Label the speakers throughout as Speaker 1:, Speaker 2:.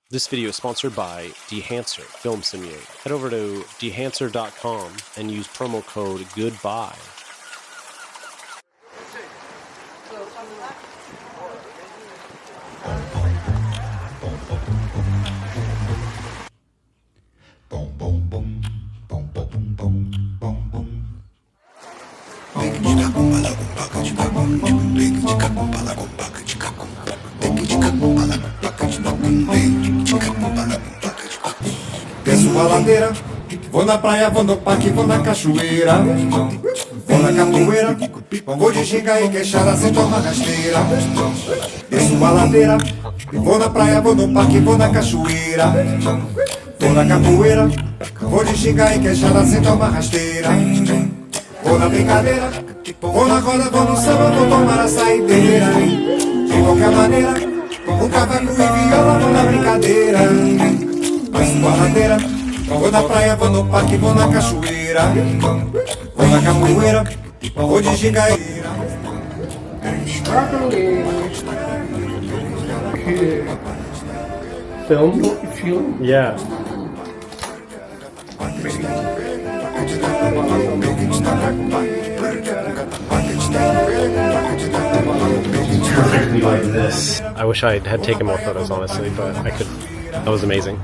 Speaker 1: This video is sponsored by Dehancer Film Simulator. Head over to dehancer.com and use promo code GOODBYE.
Speaker 2: Desço a ladeira, vou na praia, vou no parque, vou na cachoeira, vou na capoeira, vou de ginga e queixada sem tomar rasteira. Desço a ladeira, vou na praia, vou no parque, vou na cachoeira, vou na capoeira, vou de ginga e queixada sem tomar rasteira. Vou na brincadeira, vou na roda, vou no samba, vou tomar a saideira. De qualquer maneira, um cavaco e viola, vou na brincadeira. Desço a ladeira, vou na praia, vou no parque, vou na cachoeira, vou na capoeira, vou de gingaeira.
Speaker 1: Film? Yeah. Perfectly like this. I wish I had taken more photos, honestly, but I could. That was amazing.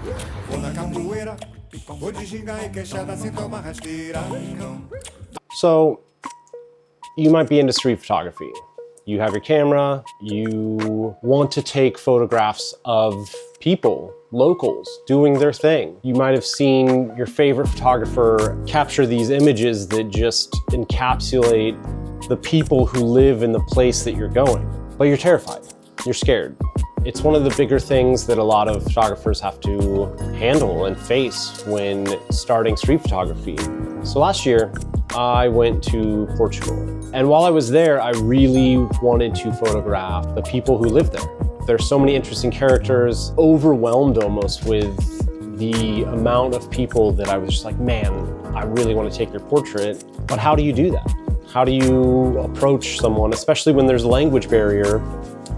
Speaker 1: So, you might be into street photography. You have your camera, you want to take photographs of people, locals, doing their thing. You might have seen your favorite photographer capture these images that just encapsulate the people who live in the place that you're going. But you're terrified, you're scared. It's one of the bigger things that a lot of photographers have to handle and face when starting street photography. So last year, I went to Portugal. And while I was there, I really wanted to photograph the people who live there. There's so many interesting characters, overwhelmed almost with the amount of people that I was just like, man, I really want to take your portrait. But how do you do that? How do you approach someone, especially when there's a language barrier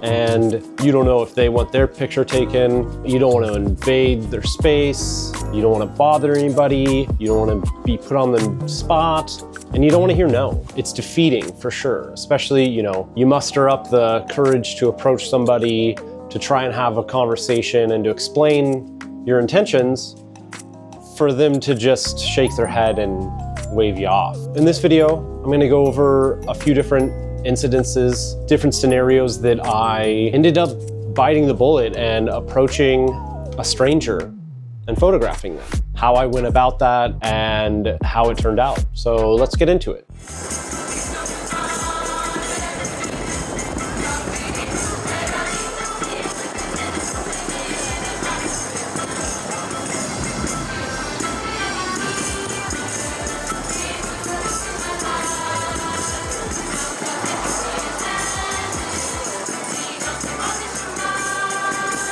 Speaker 1: and you don't know if they want their picture taken, you don't want to invade their space, you don't want to bother anybody, you don't want to be put on the spot, and you don't want to hear no. It's defeating for sure, especially, you muster up the courage to approach somebody, to try and have a conversation and to explain your intentions, for them to just shake their head and wave you off. In this video, I'm going to go over a few different incidences, different scenarios that I ended up biting the bullet and approaching a stranger and photographing them. How I went about that and how it turned out. So let's get into it.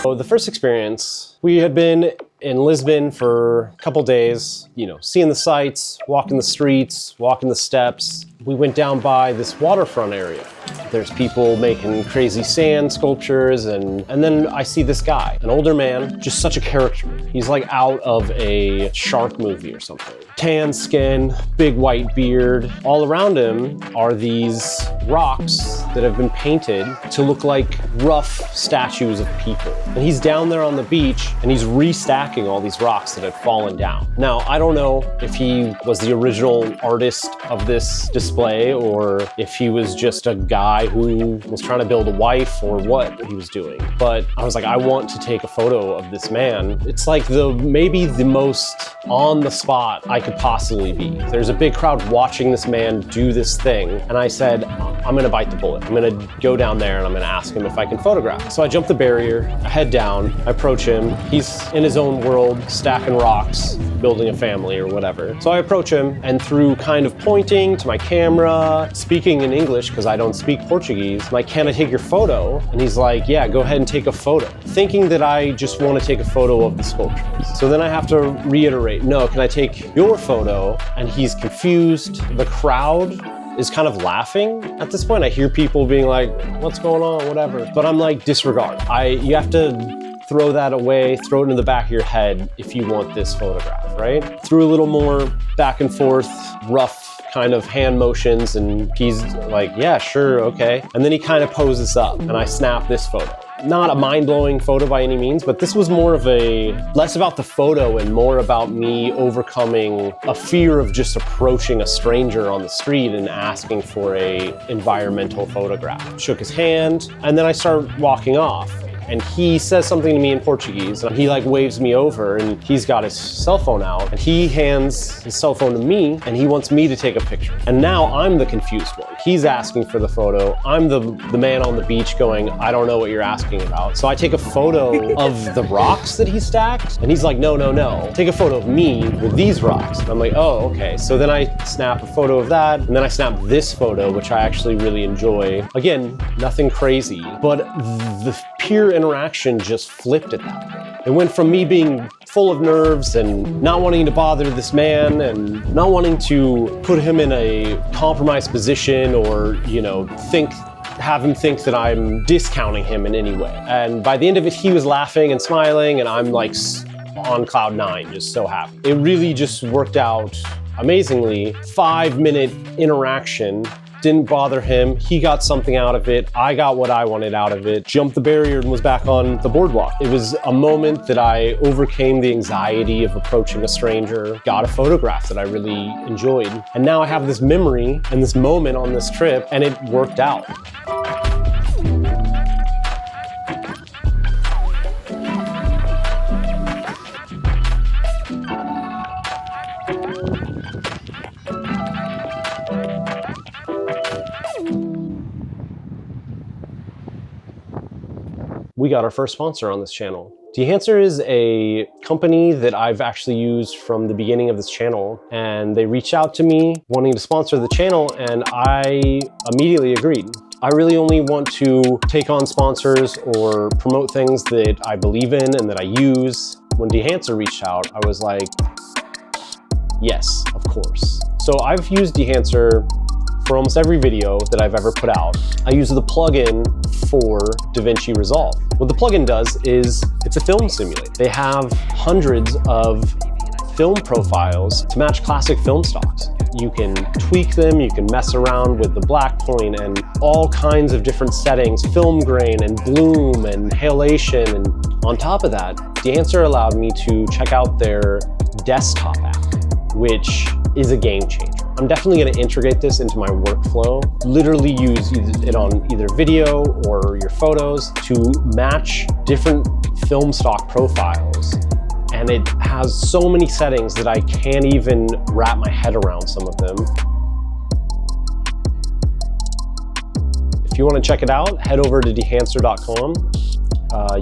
Speaker 1: So the first experience, we had been in Lisbon for a couple days, seeing the sights, walking the streets, walking the steps. We went down by this waterfront area. There's people making crazy sand sculptures, and then I see this guy, an older man, just such a character. He's like out of a shark movie or something. Tan skin, big white beard. All around him are these rocks that have been painted to look like rough statues of people. And he's down there on the beach and he's restacking all these rocks that have fallen down. Now, I don't know if he was the original artist of this display or if he was just a guy who was trying to build a wife or what he was doing. But I was like, I want to take a photo of this man. It's like maybe the most on the spot I could possibly be. There's a big crowd watching this man do this thing. And I said, I'm gonna bite the bullet. I'm gonna go down there and I'm gonna ask him if I can photograph. So I jump the barrier, I head down, I approach him. He's in his own world, stacking rocks, building a family or whatever. So I approach him, and through kind of pointing to my camera, speaking in English because I don't speak Portuguese, I'm like, can I take your photo? And he's like, yeah, go ahead and take a photo. Thinking that I just want to take a photo of the sculptures. So then I have to reiterate, no, can I take your photo? And he's confused. The crowd is kind of laughing at this point. I hear people being like, what's going on, whatever. But I'm like, disregard. You have to throw that away, throw it in the back of your head if you want this photograph, right? Threw a little more back and forth, rough kind of hand motions, and he's like, yeah, sure, okay. And then he kind of poses up and I snap this photo. Not a mind-blowing photo by any means, but this was more of less about the photo and more about me overcoming a fear of just approaching a stranger on the street and asking for a environmental photograph. Shook his hand, and then I start walking off. And he says something to me in Portuguese, and he like waves me over, and he's got his cell phone out, and he hands his cell phone to me, and he wants me to take a picture. And now I'm the confused one. He's asking for the photo. I'm the man on the beach going, I don't know what you're asking about. So I take a photo of the rocks that he stacked, and he's like, no, no, no. Take a photo of me with these rocks. And I'm like, oh, okay. So then I snap a photo of that, and then I snap this photo, which I actually really enjoy. Again, nothing crazy, but the pure interaction just flipped at that point. It went from me being full of nerves and not wanting to bother this man and not wanting to put him in a compromised position or, you know, have him think that I'm discounting him in any way. And by the end of it, he was laughing and smiling, and I'm like on cloud 9, just so happy. It really just worked out amazingly. 5-minute interaction. Didn't bother him. He got something out of it. I got what I wanted out of it. Jumped the barrier and was back on the boardwalk. It was a moment that I overcame the anxiety of approaching a stranger, got a photograph that I really enjoyed. And now I have this memory and this moment on this trip, and it worked out. We got our first sponsor on this channel. Dehancer is a company that I've actually used from the beginning of this channel, and they reached out to me wanting to sponsor the channel, and I immediately agreed. I really only want to take on sponsors or promote things that I believe in and that I use. When Dehancer reached out, I was like, yes, of course. So I've used Dehancer for almost every video that I've ever put out. I use the plugin for DaVinci Resolve. What the plugin does is it's a film simulator. They have hundreds of film profiles to match classic film stocks. You can tweak them, you can mess around with the black point and all kinds of different settings, film grain and bloom and halation. And on top of that, Dehancer allowed me to check out their desktop app, which is a game changer. I'm definitely going to integrate this into my workflow. Literally use it on either video or your photos to match different film stock profiles. And it has so many settings that I can't even wrap my head around some of them. If you want to check it out, head over to dehancer.com.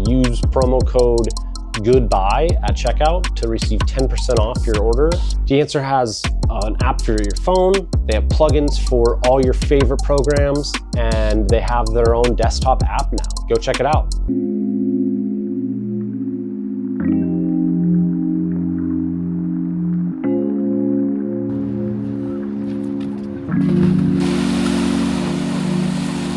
Speaker 1: Use promo code GOODBYE at checkout to receive 10% off your order. Dehancer has an app for your phone. They have plugins for all your favorite programs, and they have their own desktop app now. Go check it out.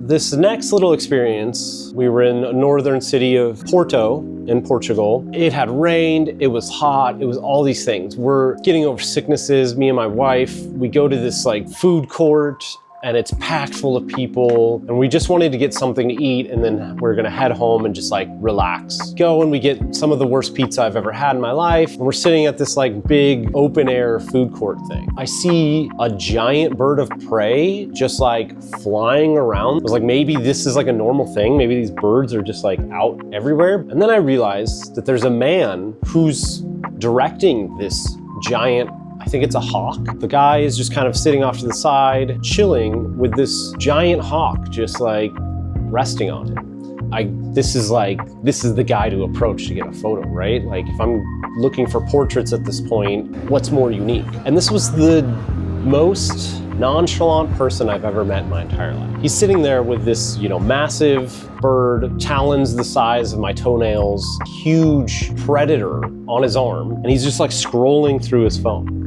Speaker 1: This next little experience, we were in a northern city of Porto in Portugal. It had rained, it was hot, it was all these things. We're getting over sicknesses, me and my wife. We go to this like food court and it's packed full of people, and we just wanted to get something to eat, and then we're gonna head home and just like relax. Go and we get some of the worst pizza I've ever had in my life, and we're sitting at this like big open air food court thing. I see a giant bird of prey just like flying around. I was like, maybe this is like a normal thing. Maybe these birds are just like out everywhere. And then I realized that there's a man who's directing this giant, I think it's a hawk. The guy is just kind of sitting off to the side, chilling with this giant hawk, just like resting on him. This is the guy to approach to get a photo, right? Like if I'm looking for portraits at this point, what's more unique? And this was the most nonchalant person I've ever met in my entire life. He's sitting there with this, massive bird, talons the size of my toenails, huge predator on his arm, and he's just like scrolling through his phone.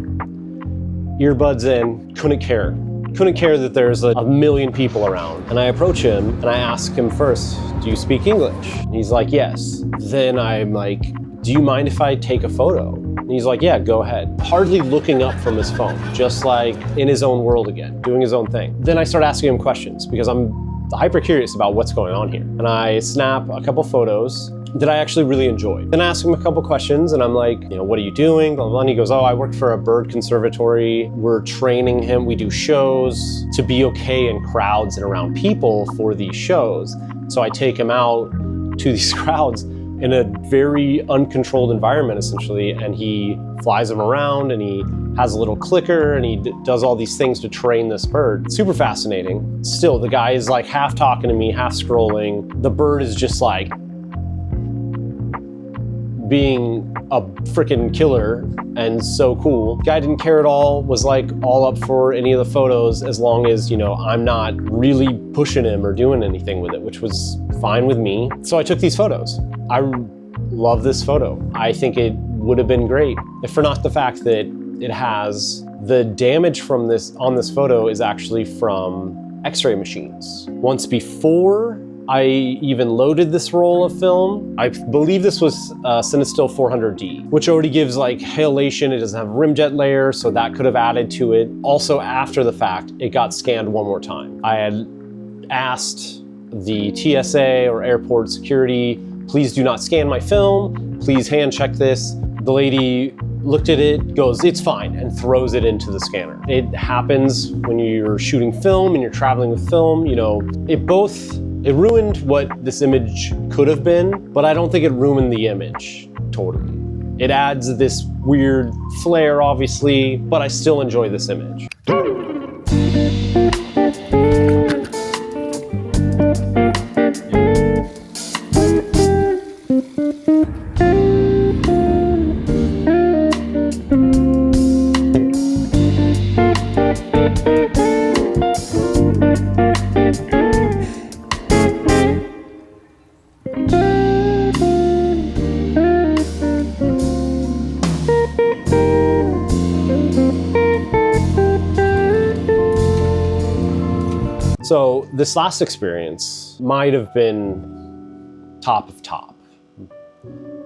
Speaker 1: Earbuds in, couldn't care. couldn't care that there's a million people around. And I approach him and I ask him first, do you speak English? And he's like, yes. Then I'm like, do you mind if I take a photo? And he's like, yeah, go ahead. Hardly looking up from his phone, just like in his own world again, doing his own thing. Then I start asking him questions because I'm hyper curious about what's going on here. And I snap a couple photos that I actually really enjoyed. Then I ask him a couple questions and I'm like, what are you doing? Blah, blah, blah. And he goes, oh, I work for a bird conservatory. We're training him. We do shows to be okay in crowds and around people for these shows. So I take him out to these crowds in a very uncontrolled environment, essentially, and he flies them around and he has a little clicker and he does all these things to train this bird. Super fascinating. Still, the guy is like half talking to me, half scrolling. The bird is just like being a freaking killer and so cool. Guy didn't care at all, was like all up for any of the photos as long as, I'm not really pushing him or doing anything with it, which was fine with me. So I took these photos. I love this photo. I think it would have been great if for not the fact that it has the damage from this on this photo is actually from X-ray machines. Once before I even loaded this roll of film, I believe this was Cinestill 400D, which already gives like halation. It doesn't have a rimjet layer, so that could have added to it. Also, after the fact, it got scanned one more time. I had asked the TSA or airport security, please do not scan my film. Please hand check this. The lady looked at it, goes, it's fine, and throws it into the scanner. It happens when you're shooting film and you're traveling with film. It ruined what this image could have been, but I don't think it ruined the image totally. It adds this weird flair, obviously, but I still enjoy this image. So this last experience might have been top of top.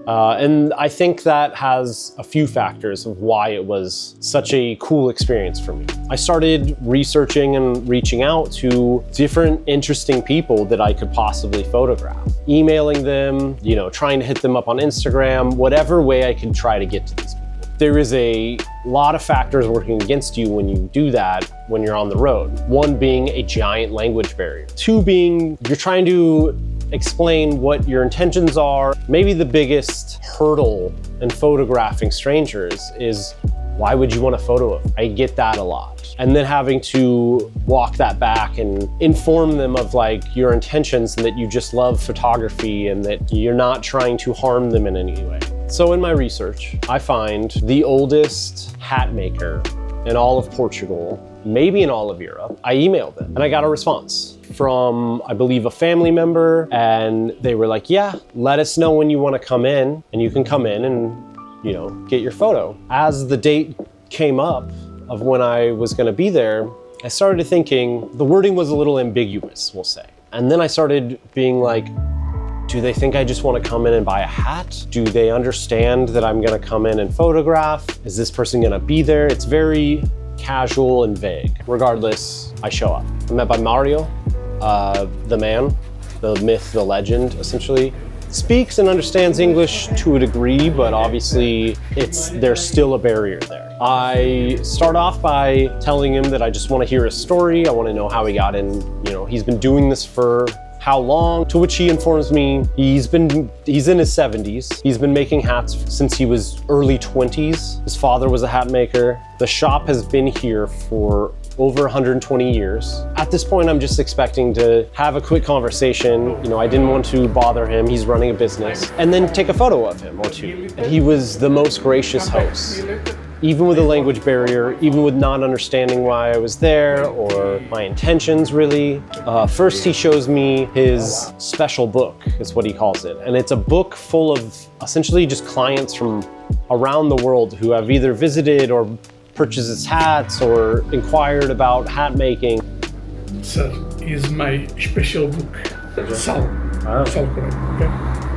Speaker 1: And I think that has a few factors of why it was such a cool experience for me. I started researching and reaching out to different interesting people that I could possibly photograph. Emailing them, trying to hit them up on Instagram, whatever way I could try to get to these people. There is a lot of factors working against you when you do that when you're on the road. One being a giant language barrier. Two being you're trying to explain what your intentions are. Maybe the biggest hurdle in photographing strangers is, why would you want a photo of them? I get that a lot. And then having to walk that back and inform them of like your intentions and that you just love photography and that you're not trying to harm them in any way. So in my research, I find the oldest hat maker in all of Portugal, maybe in all of Europe. I emailed them and I got a response from, I believe, a family member, and they were like, yeah, let us know when you want to come in and you can come in and, get your photo. As the date came up of when I was going to be there, I started thinking the wording was a little ambiguous, we'll say. And then I started being like, do they think I just want to come in and buy a hat? Do they understand that I'm going to come in and photograph? Is this person going to be there? It's very casual and vague. Regardless, I show up. I'm met by Mario, the man, the myth, the legend, essentially. Speaks and understands English to a degree, but obviously there's still a barrier there. I start off by telling him that I just want to hear his story. I want to know how he got in. He's been doing this for how long, to which he informs me he's in his 70s. He's been making hats since he was early 20s. His father was a hat maker. The shop has been here for over 120 years. At this point, I'm just expecting to have a quick conversation. I didn't want to bother him. He's running a business. And then take a photo of him or two. And he was the most gracious host. Even with a language barrier, even with not understanding why I was there or my intentions really. First, he shows me his special book, is what he calls it. And it's a book full of essentially just clients from around the world who have either visited or purchases hats or inquired about hat making.
Speaker 3: Sir, is my special book. South Korea. Okay?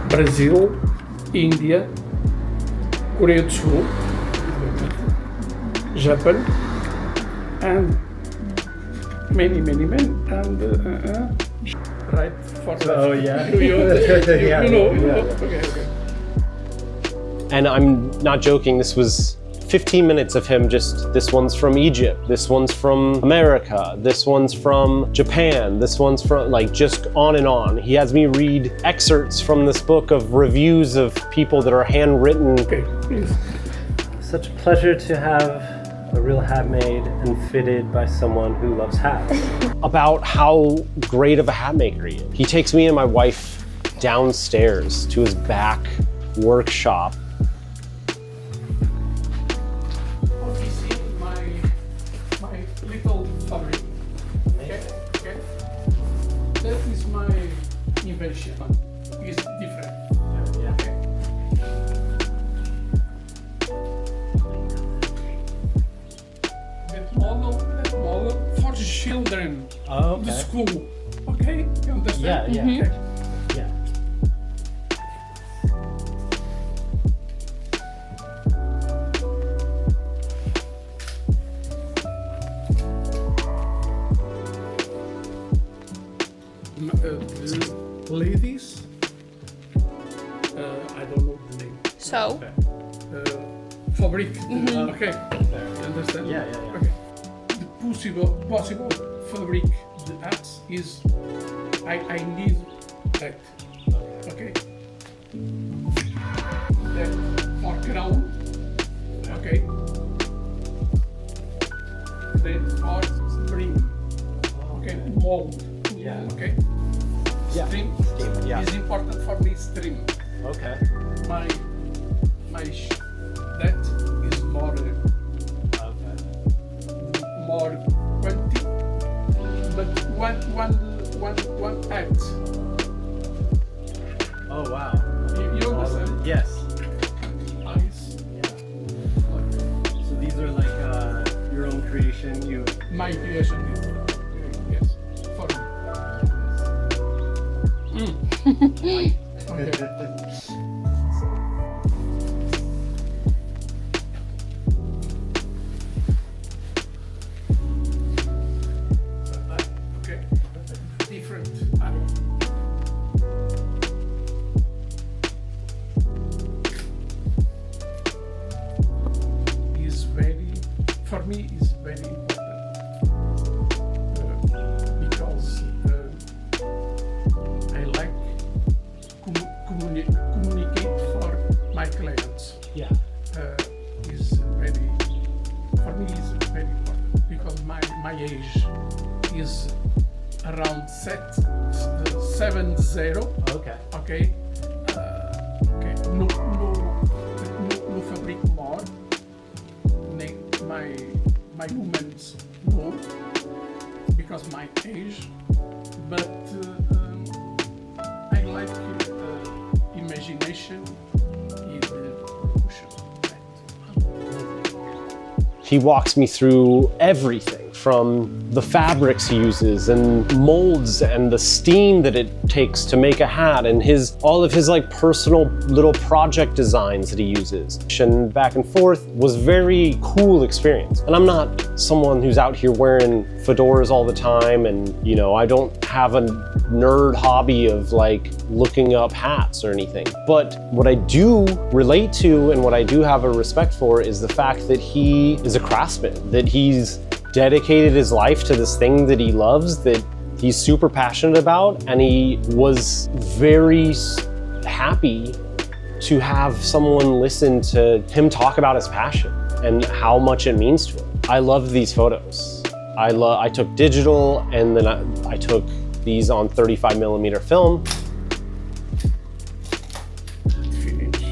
Speaker 3: Brazil, India, Korea do Sul, Japan, and many, and right for that.
Speaker 4: Oh yeah.
Speaker 3: You know. Okay.
Speaker 1: And I'm not joking, this was 15 minutes of him just, this one's from Egypt, this one's from America, this one's from Japan, this one's from, like, just on and on. He has me read excerpts from this book of reviews of people that are handwritten.
Speaker 3: Okay, please.
Speaker 4: Such a pleasure to have a real hat made and fitted by someone who loves hats.
Speaker 1: About how great of a hat maker he is. He takes me and my wife downstairs to his back workshop.
Speaker 3: This is my little fabric. Okay. That is my invention. It's different. Okay. That model for the children.
Speaker 4: Oh,
Speaker 3: The school. Okay, you understand?
Speaker 4: Yeah.
Speaker 3: Okay.
Speaker 4: Yeah.
Speaker 3: The ladies, I don't know the name.
Speaker 5: So,
Speaker 3: Fabric. Okay, you understand?
Speaker 4: Yeah.
Speaker 3: Okay. The possible fabric the hats is I need that. Okay. That for crown. Okay. That for string. Okay. Mold.
Speaker 4: Yeah.
Speaker 3: Okay.
Speaker 4: Yeah.
Speaker 3: String.
Speaker 1: Yeah.
Speaker 3: Is important for me. String.
Speaker 4: Okay.
Speaker 3: My that is more quantity, but one act.
Speaker 4: Oh wow.
Speaker 3: You understand?
Speaker 4: Yes.
Speaker 3: Nice.
Speaker 4: So these are like your own creation. You.
Speaker 3: My creation is yes for me. Okay. Okay. Different. Is very, for me, is very important because I like communicate for my clients.
Speaker 4: Yeah.
Speaker 3: Is very, for me, is very important because my age is around 70.
Speaker 4: Okay.
Speaker 3: Okay. Okay. No fabric more. My movements no, because my age. But I like imagination in production.
Speaker 1: He walks me through everything from the fabrics he uses and molds and the steam that it takes to make a hat and all of his like personal little project designs that he uses. And back and forth was very cool experience. And I'm not someone who's out here wearing fedoras all the time, and you know, I don't have a nerd hobby of like looking up hats or anything. But what I do relate to and what I do have a respect for is the fact that he is a craftsman, that he's dedicated his life to this thing that he loves, that he's super passionate about, and he was very happy to have someone listen to him talk about his passion and how much it means to him. I love these photos. I took digital, and then I took these on 35mm film.
Speaker 3: Finish.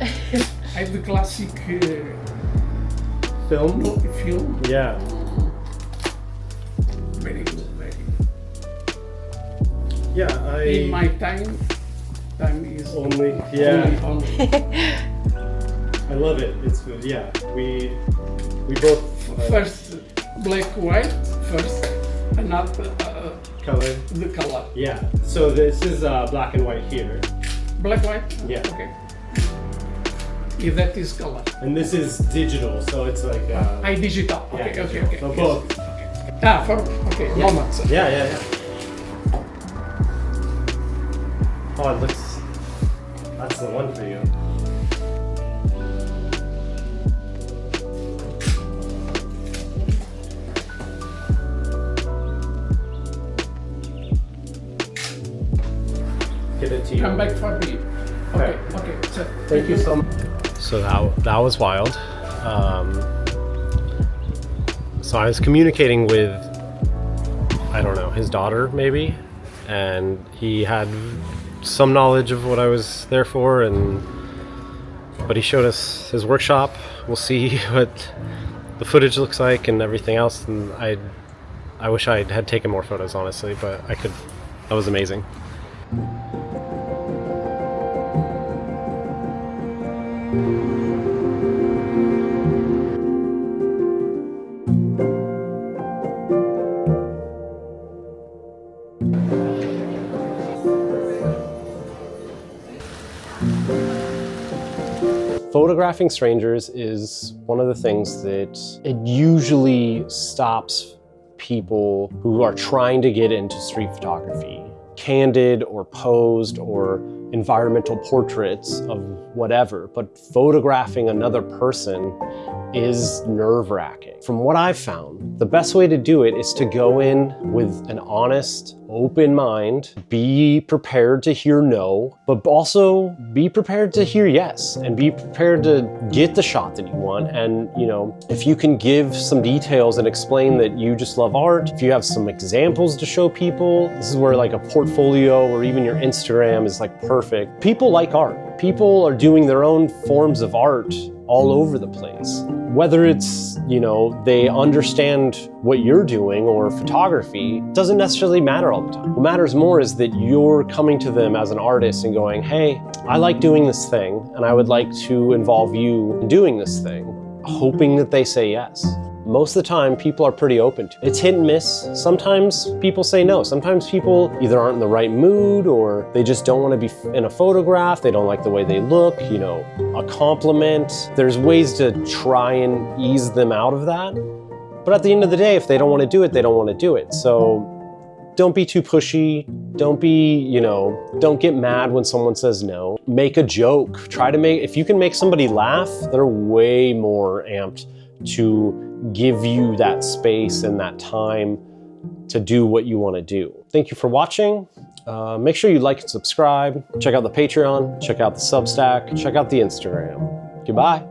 Speaker 3: I have the classic
Speaker 4: Film.
Speaker 3: film.
Speaker 4: Yeah.
Speaker 3: Very good.
Speaker 4: Yeah.
Speaker 3: In my time is
Speaker 4: Only. Yeah.
Speaker 3: only.
Speaker 4: I love it. It's good. Yeah. We We both
Speaker 3: First black white first, and not
Speaker 4: color.
Speaker 3: the color.
Speaker 4: Yeah. So this is black and white here,
Speaker 3: Black white.
Speaker 4: Yeah.
Speaker 3: Okay. If that is color.
Speaker 4: and this is digital. So it's like
Speaker 3: Digital. Okay.
Speaker 4: yeah,
Speaker 3: Okay. Okay.
Speaker 4: So both.
Speaker 3: For okay. Moments.
Speaker 4: Yeah. Oh, it looks. That's the one for you. Give it to you.
Speaker 3: Come back for me. Okay. Okay. So,
Speaker 4: Thank you so much.
Speaker 1: So that was wild. So I was communicating with, I don't know, his daughter maybe, and he had some knowledge of what I was there for, but he showed us his workshop. We'll see what the footage looks like and everything else. And I wish I had taken more photos, honestly, but I could. That was amazing. Photographing strangers is one of the things that it usually stops people who are trying to get into street photography. Candid or posed or environmental portraits of whatever, but photographing another person is nerve-wracking. From what I've found, the best way to do it is to go in with an honest, open mind, be prepared to hear no, but also be prepared to hear yes, and be prepared to get the shot that you want. And you know, if you can give some details and explain that you just love art, if you have some examples to show people, this is where like a portfolio or even your Instagram is like perfect. People like art. People are doing their own forms of art all over the place. Whether it's, you know, they understand what you're doing or photography, doesn't necessarily matter all the time. What matters more is that you're coming to them as an artist and going, hey, I like doing this thing and I would like to involve you in doing this thing, hoping that they say yes. Most of the time, people are pretty open to it. It's hit and miss. Sometimes people say no. Sometimes people either aren't in the right mood or they just don't want to be in a photograph. They don't like the way they look, you know, a compliment. There's ways to try and ease them out of that. But at the end of the day, if they don't want to do it, they don't want to do it. So don't be too pushy. Don't be, you know, don't get mad when someone says no. Make a joke. If you can make somebody laugh, they're way more amped to give you that space and that time to do what you want to do. Thank you for watching. Make sure you like and subscribe. Check out the Patreon, check out the Substack, check out the Instagram. Goodbye.